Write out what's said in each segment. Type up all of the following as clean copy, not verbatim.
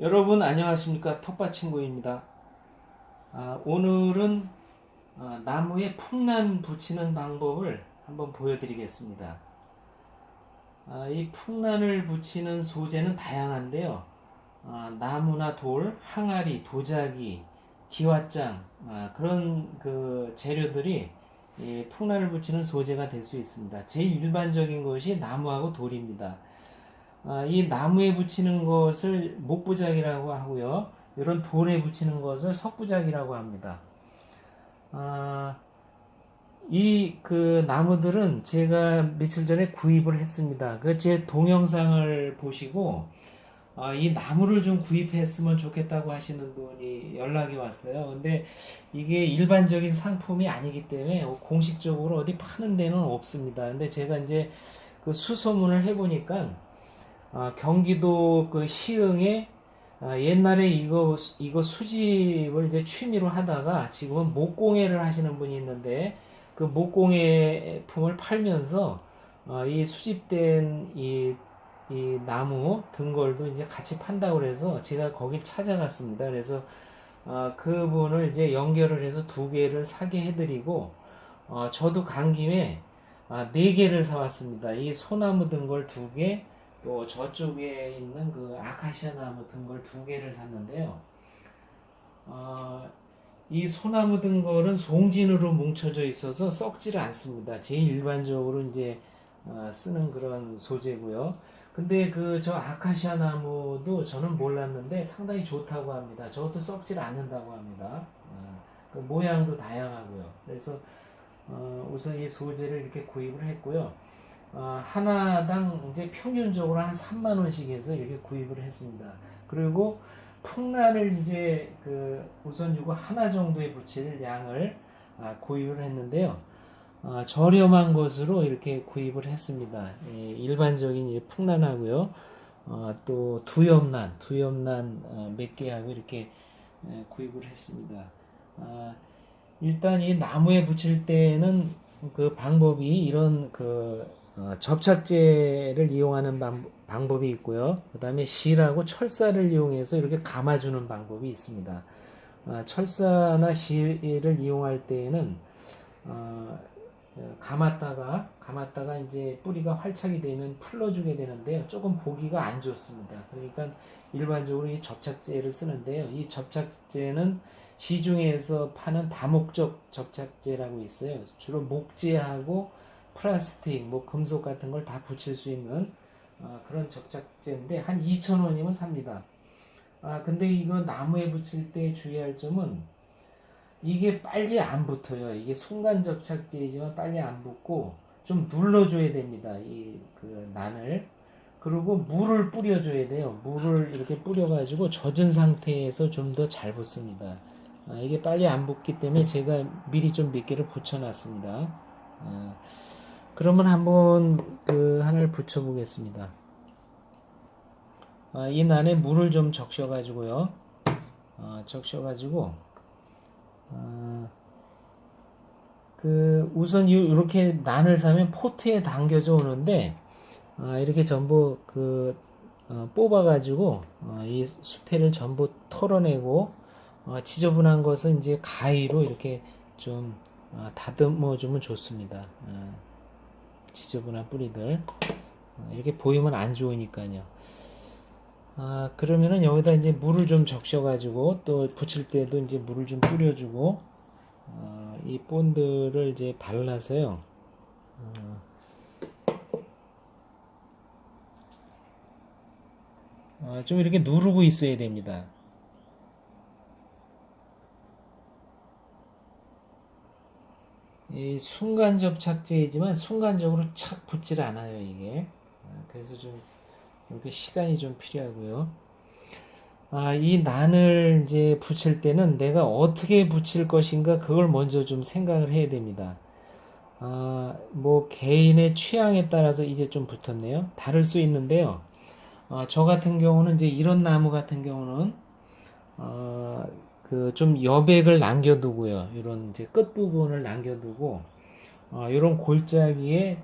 여러분 안녕하십니까, 텃밭친구입니다. 오늘은 나무에 풍란 붙이는 방법을 한번 보여드리겠습니다. 이 풍란을 붙이는 소재는 다양한데요. 나무나 돌, 항아리, 도자기, 기와장, 그런 그 재료들이 이 풍란을 붙이는 소재가 될 수 있습니다. 제일 일반적인 것이 나무하고 돌입니다. 이 나무에 붙이는 것을 목부작이라고 하고요. 이런 돌에 붙이는 것을 석부작이라고 합니다. 아, 이 그 나무들은 제가 며칠 전에 구입을 했습니다. 그 제 동영상을 보시고 이 나무를 좀 구입했으면 좋겠다고 하시는 분이 연락이 왔어요. 근데 이게 일반적인 상품이 아니기 때문에 공식적으로 어디 파는 데는 없습니다. 근데 제가 이제 그 수소문을 해보니까 경기도 그 시흥에 옛날에 이거 수집을 이제 취미로 하다가 지금은 목공예를 하시는 분이 있는데 그 목공예품을 팔면서 이 수집된 이 나무 등걸도 이제 같이 판다고 그래서 제가 거길 찾아갔습니다. 그래서 그분을 이제 연결을 해서 두 개를 사게 해드리고 저도 간 김에 네 개를 사왔습니다. 이 소나무 등걸 두 개, 또 저쪽에 있는 그 아카시아 나무 등걸 두 개를 샀는데요. 어, 이 소나무 등걸은 송진으로 뭉쳐져 있어서 썩지를 않습니다. 제일 일반적으로 이제 쓰는 그런 소재고요. 근데 그 저 아카시아 나무도 저는 몰랐는데 상당히 좋다고 합니다. 저것도 썩지를 않는다고 합니다. 그 모양도 다양하고요. 그래서 우선 이 소재를 이렇게 구입을 했고요. 하나당 이제 평균적으로 한 3만 원씩 해서 이렇게 구입을 했습니다. 그리고 풍란을 이제 그 우선 이거 하나 정도에 붙일 양을 구입을 했는데요. 저렴한 것으로 이렇게 구입을 했습니다. 일반적인 풍란하고요. 또 두엽난 몇 개하고 이렇게 구입을 했습니다. 일단 이 나무에 붙일 때는 그 방법이 이런 그 접착제를 이용하는 방법이 있고요. 그 다음에 실하고 철사를 이용해서 이렇게 감아주는 방법이 있습니다. 철사나 실을 이용할 때에는 어, 감았다가 이제 뿌리가 활착이 되면 풀러주게 되는데요. 조금 보기가 안 좋습니다. 그러니까 일반적으로 이 접착제를 쓰는데요. 이 접착제는 시중에서 파는 다목적 접착제라고 있어요. 주로 목재하고 플라스틱, 뭐 금속 같은 걸 다 붙일 수 있는 그런 접착제인데 한 2,000원이면 삽니다. 근데 이거 나무에 붙일 때 주의할 점은 이게 빨리 안 붙어요. 이게 순간 접착제이지만 빨리 안 붙고 좀 눌러줘야 됩니다. 이 그 난을. 그리고 물을 뿌려줘야 돼요. 물을 이렇게 뿌려가지고 젖은 상태에서 좀 더 잘 붙습니다. 이게 빨리 안 붙기 때문에 제가 미리 좀 몇 개를 붙여놨습니다. 그러면 한번 그 하나를 붙여보겠습니다. 이 난에 물을 좀 적셔가지고요. 적셔가지고 그 우선 이렇게 난을 사면 포트에 담겨져 오는데 이렇게 전부 그 뽑아가지고 이 수태를 전부 털어내고 지저분한 것은 이제 가위로 이렇게 좀 다듬어 주면 좋습니다. 지저분한 뿌리들 이렇게 보이면 안 좋으니까요. 그러면은 여기다 이제 물을 좀 적셔가지고 또 붙일 때도 이제 물을 좀 뿌려주고 이 본드를 이제 발라서요. 좀 이렇게 누르고 있어야 됩니다. 이 순간 접착제이지만 순간적으로 착 붙질 않아요, 이게. 그래서 좀 이렇게 시간이 좀 필요하고요. 이 난을 이제 붙일 때는 내가 어떻게 붙일 것인가 그걸 먼저 좀 생각을 해야 됩니다. 뭐 개인의 취향에 따라서 이제 좀 붙었네요. 다를 수 있는데요. 저 같은 경우는 이제 이런 나무 같은 경우는 그 좀 여백을 남겨두고요. 이런 이제 끝 부분을 남겨두고 이런 골짜기에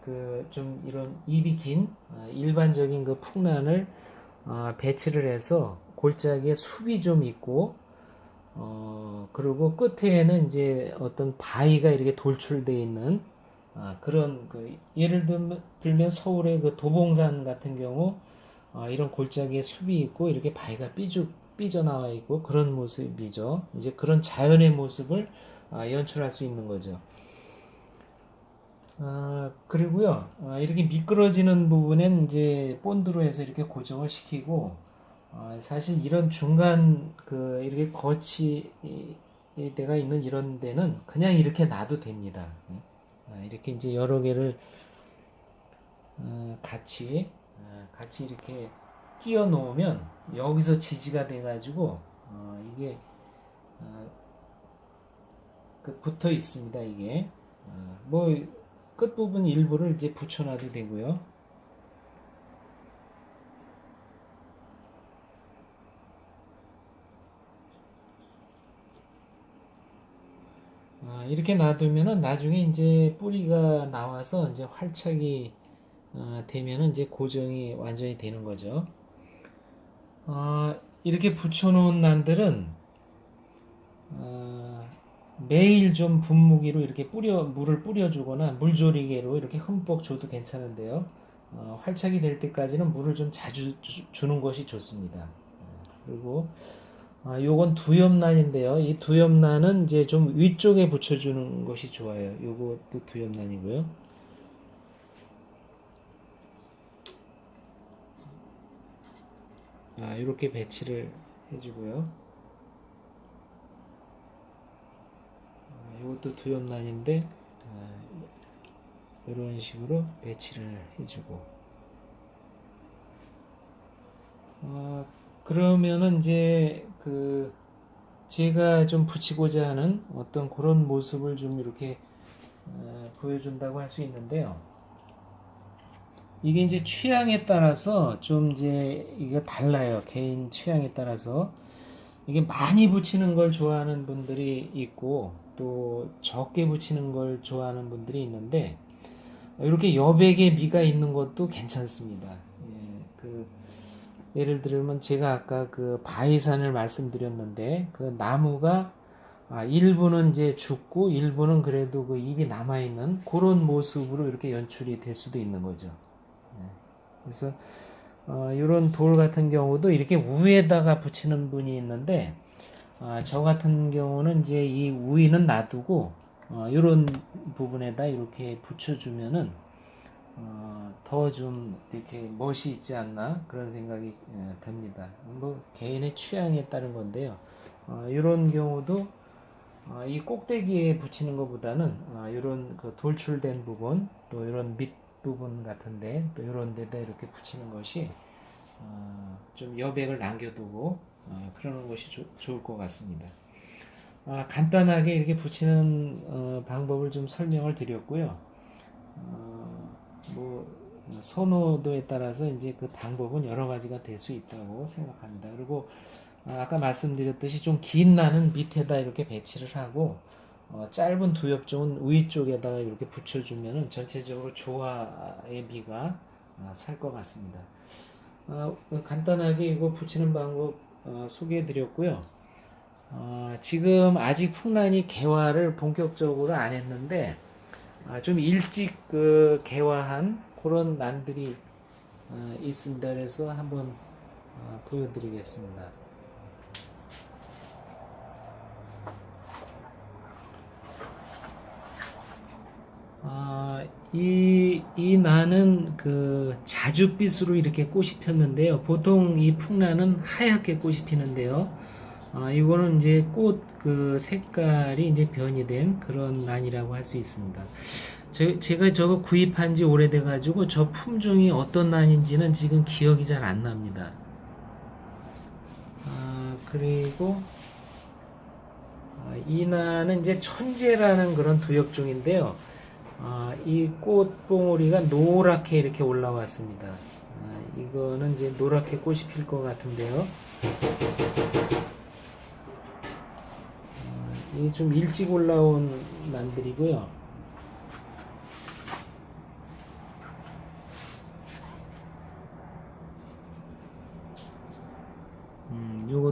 그 좀 이런 입이 긴 일반적인 그 풍란을 배치를 해서 골짜기에 숲이 좀 있고, 그리고 끝에는 이제 어떤 바위가 이렇게 돌출되어 있는 그런 예를 들면 서울의 그 도봉산 같은 경우 이런 골짜기에 숲이 있고 이렇게 바위가 삐져나와 있고 그런 모습이죠. 이제 그런 자연의 모습을 연출할 수 있는 거죠. 그리고요, 이렇게 미끄러지는 부분엔 이제 본드로 해서 이렇게 고정을 시키고, 사실 이런 중간 이렇게 거치 데가 있는 이런 데는 그냥 이렇게 놔도 됩니다. 이렇게 이제 여러 개를 같이 이렇게 끼워 놓으면 여기서 지지가 돼가지고 이게 붙어 있습니다. 이게 뭐 끝부분 일부를 이제 붙여놔도 되고요. 이렇게 놔두면은 나중에 이제 뿌리가 나와서 이제 활착이 되면은 이제 고정이 완전히 되는 거죠. 이렇게 붙여놓은 난들은 매일 좀 분무기로 이렇게 물을 뿌려주거나 물조리개로 이렇게 흠뻑 줘도 괜찮은데요. 활착이 될 때까지는 물을 좀 자주 주는 것이 좋습니다. 그리고 요건 두엽난인데요. 이 두엽난은 이제 좀 위쪽에 붙여주는 것이 좋아요. 요것도 두엽난이고요. 이렇게 배치를 해주고요. 이것도 두엽난인데 이런 식으로 배치를 해주고 그러면은 이제 제가 좀 붙이고자 하는 어떤 그런 모습을 좀 이렇게 보여준다고 할 수 있는데요. 이게 이제 취향에 따라서 좀 이제 이게 달라요. 개인 취향에 따라서 이게 많이 붙이는 걸 좋아하는 분들이 있고 또 적게 붙이는 걸 좋아하는 분들이 있는데 이렇게 여백의 미가 있는 것도 괜찮습니다. 예를 들면 제가 아까 바위산을 말씀드렸는데 그 나무가 일부는 이제 죽고 일부는 그래도 그 잎이 남아있는 그런 모습으로 이렇게 연출이 될 수도 있는 거죠. 그래서 이런 돌 같은 경우도 이렇게 위에다가 붙이는 분이 있는데 저 같은 경우는 이제 이 위는 놔두고 이런 부분에다 이렇게 붙여주면은 더 좀 이렇게 멋이 있지 않나 그런 생각이 듭니다. 뭐 개인의 취향에 따른 건데요. 이런 경우도 이 꼭대기에 붙이는 것보다는 이런 돌출된 부분 또 이런 밑 부분 같은데 또 이런 데다 이렇게 붙이는 것이 좀 여백을 남겨두고 그러는 것이 좋을 것 같습니다. 간단하게 이렇게 붙이는 방법을 좀 설명을 드렸고요. 뭐 선호도에 따라서 이제 그 방법은 여러 가지가 될 수 있다고 생각합니다. 그리고 아까 말씀드렸듯이 좀 긴 난은 밑에다 이렇게 배치를 하고 짧은 두엽종은 위쪽에다가 이렇게 붙여주면 전체적으로 조화의 미가 살 것 같습니다. 간단하게 이거 붙이는 방법 소개해 드렸고요. 지금 아직 풍란이 개화를 본격적으로 안 했는데 좀 일찍 개화한 그런 난들이 있습니다. 그래서 한번 보여드리겠습니다. 이 난은 자줏빛으로 이렇게 꽃이 폈는데요. 보통 이 풍란은 하얗게 꽃이 피는데요. 이거는 이제 꽃 색깔이 이제 변이 된 그런 난이라고 할 수 있습니다. 제가 저거 구입한 지 오래돼 가지고 저 품종이 어떤 난인지는 지금 기억이 잘 안 납니다. 그리고 이 난은 이제 천재라는 그런 두엽종인데요. 이 꽃봉오리가 노랗게 이렇게 올라왔습니다. 이거는 이제 노랗게 꽃이 필 것 같은데요. 이게 좀 일찍 올라온 난들이고요.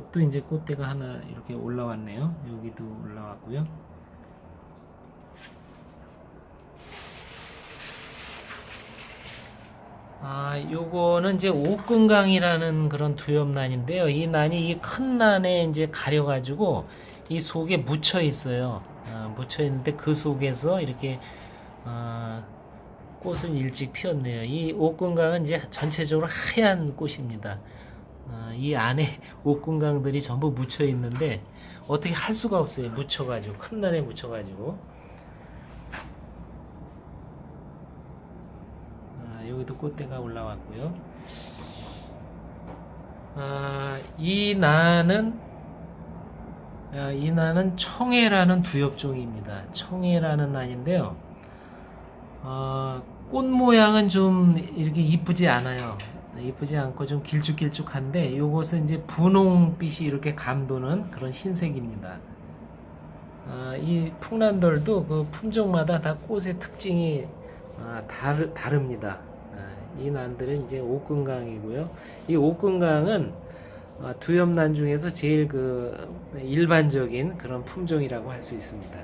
이것도 이제 꽃대가 하나 이렇게 올라왔네요. 여기도 올라왔고요. 요거는 이제 옥금강이라는 그런 두엽난인데요. 이 난이 이 큰 난에 이제 가려가지고 이 속에 묻혀 있어요. 묻혀 있는데 그 속에서 이렇게 꽃을 일찍 피웠네요. 이 옥금강은 이제 전체적으로 하얀 꽃입니다. 이 안에 옥금강들이 전부 묻혀 있는데 어떻게 할 수가 없어요. 묻혀가지고 큰 난에 묻혀가지고. 여기도 꽃대가 올라왔고요. 이 난은 청해라는 두엽종입니다. 청해라는 난인데요. 꽃 모양은 좀 이렇게 이쁘지 않아요. 이쁘지 않고 좀 길쭉길쭉한데 요것은 이제 분홍빛이 이렇게 감도는 그런 흰색입니다. 이 풍란들도 그 품종마다 다 꽃의 특징이 다릅니다. 이 난들은 이제 옥금강이고요. 이 옥금강은 두엽난 중에서 제일 그 일반적인 그런 품종이라고 할 수 있습니다.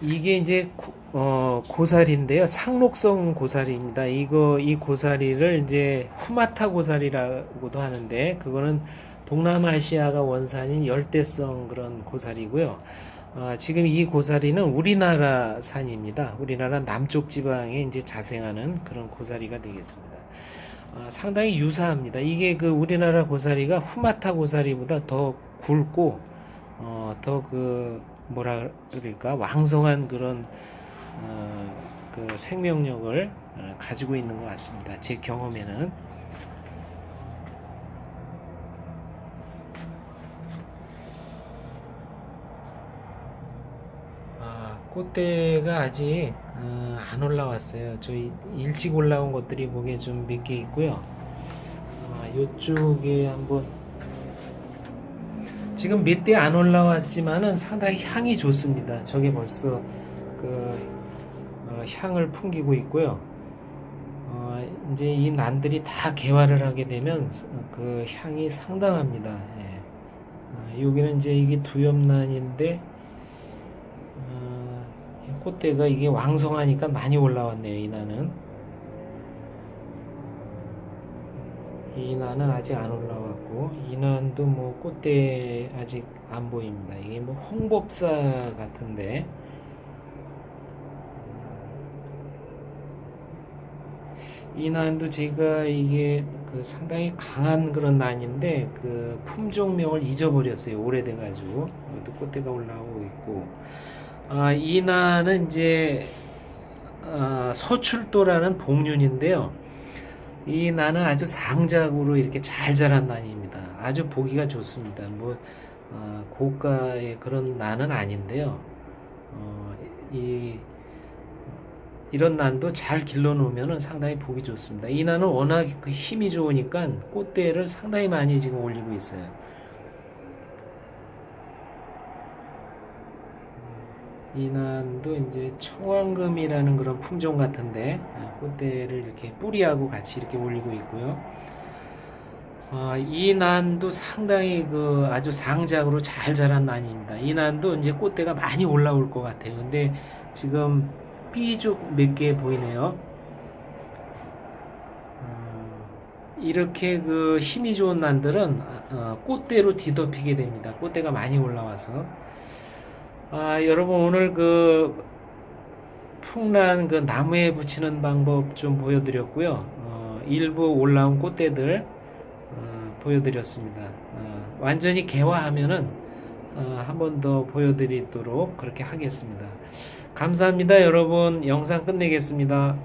이게 이제 고사리인데요. 상록성 고사리입니다. 이 고사리를 이제 후마타 고사리라고도 하는데 그거는 동남아시아가 원산인 열대성 그런 고사리고요. 지금 이 고사리는 우리나라 산입니다. 우리나라 남쪽 지방에 이제 자생하는 그런 고사리가 되겠습니다. 상당히 유사합니다. 이게 그 우리나라 고사리가 후마타 고사리보다 더 굵고, 더 그 뭐라 그럴까 왕성한 그런 그 생명력을 가지고 있는 것 같습니다. 제 경험에는. 꽃대가 아직 안 올라왔어요. 저희 일찍 올라온 것들이 보기에 좀 몇 개 있고요. 이쪽에 한번 지금 몇 대 안 올라왔지만은 상당히 향이 좋습니다. 저게 벌써 그 향을 풍기고 있고요. 이제 이 난들이 다 개화를 하게 되면 그 향이 상당합니다. 예. 여기는 이제 이게 두엽난인데 꽃대가 이게 왕성하니까 많이 올라왔네요. 이 난은 아직 안 올라왔고 이 난도 뭐 꽃대 아직 안 보입니다. 이게 뭐 홍법사 같은데 이 난도 제가 이게 그 상당히 강한 그런 난인데 그 품종명을 잊어버렸어요. 오래돼 가지고 여기도 꽃대가 올라오고 있고 이 난은 이제 서출도라는 복륜인데요. 이 난은 아주 상작으로 이렇게 잘 자란 난입니다. 아주 보기가 좋습니다. 뭐 고가의 그런 난은 아닌데요. 이런 난도 잘 길러 놓으면 상당히 보기 좋습니다. 이 난은 워낙 그 힘이 좋으니까 꽃대를 상당히 많이 지금 올리고 있어요. 이 난도 이제 청황금이라는 그런 품종 같은데 꽃대를 이렇게 뿌리하고 같이 이렇게 올리고 있고요. 이 난도 상당히 그 아주 상작으로 잘 자란 난입니다. 이 난도 이제 꽃대가 많이 올라올 것 같아요. 근데 지금 삐죽 몇 개 보이네요. 이렇게 그 힘이 좋은 난들은 꽃대로 뒤덮이게 됩니다. 꽃대가 많이 올라와서. 여러분 오늘 그 풍란 그 나무에 붙이는 방법 좀 보여드렸고요. 일부 올라온 꽃대들 보여드렸습니다. 완전히 개화하면은 한 번 더 보여드리도록 그렇게 하겠습니다. 감사합니다. 여러분 영상 끝내겠습니다.